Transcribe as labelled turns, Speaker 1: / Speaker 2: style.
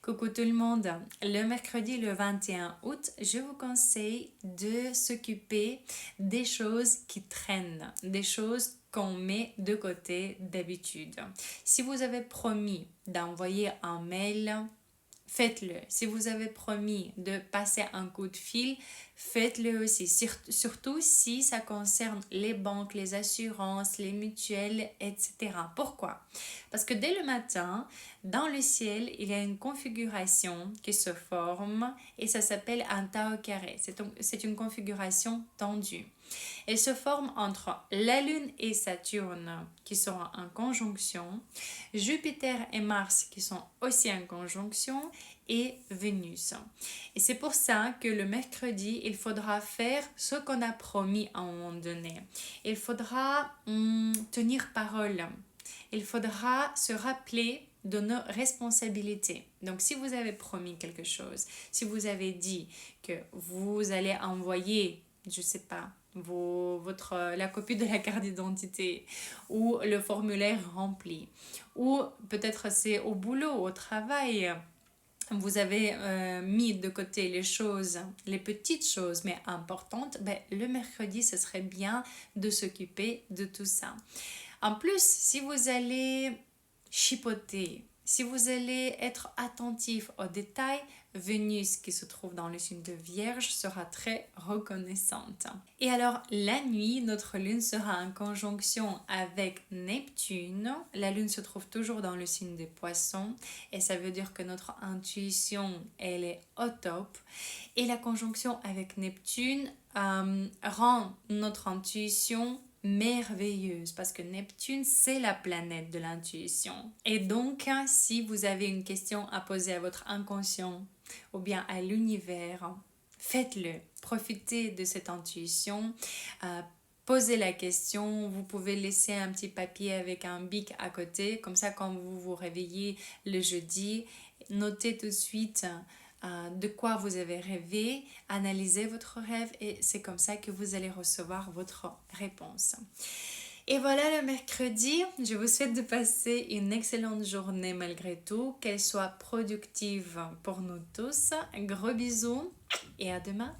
Speaker 1: Coucou tout le monde. Le mercredi le 21 août, je vous conseille de s'occuper des choses qui traînent, des choses qu'on met de côté d'habitude. Si vous avez promis d'envoyer un mail, faites-le. Si vous avez promis de passer un coup de fil, faites-le aussi. Surtout si ça concerne les banques, les assurances, les mutuelles, etc. Pourquoi? Parce que dès le matin, dans le ciel, il y a une configuration qui se forme et ça s'appelle un Tao carré. C'est une configuration tendue. Elle se forme entre la Lune et Saturne qui sont en conjonction, Jupiter et Mars qui sont aussi en conjonction et Vénus. Et c'est pour ça que le mercredi, il faudra faire ce qu'on a promis à un moment donné. Il faudra tenir parole. Il faudra se rappeler de nos responsabilités. Donc, si vous avez promis quelque chose, si vous avez dit que vous allez envoyer, je sais pas, la copie de la carte d'identité ou le formulaire rempli, ou peut-être c'est au boulot, au travail, vous avez mis de côté les choses, les petites choses mais importantes, le mercredi, ce serait bien de s'occuper de tout ça. En plus, si vous allez chipoter, si vous allez être attentif aux détails, Vénus qui se trouve dans le signe de Vierge sera très reconnaissante. Et alors la nuit, notre lune sera en conjonction avec Neptune. La lune se trouve toujours dans le signe des Poissons et ça veut dire que notre intuition, elle est au top. Et la conjonction avec Neptune rend notre intuition merveilleuse parce que Neptune c'est la planète de l'intuition et donc si vous avez une question à poser à votre inconscient ou bien à l'univers, faites-le, profitez de cette intuition, posez la question. Vous pouvez laisser un petit papier avec un bic à côté, comme ça quand vous vous réveillez le jeudi, notez tout de suite de quoi vous avez rêvé, analysez votre rêve et c'est comme ça que vous allez recevoir votre réponse. Et voilà le mercredi, je vous souhaite de passer une excellente journée malgré tout, qu'elle soit productive pour nous tous. Gros bisous et à demain.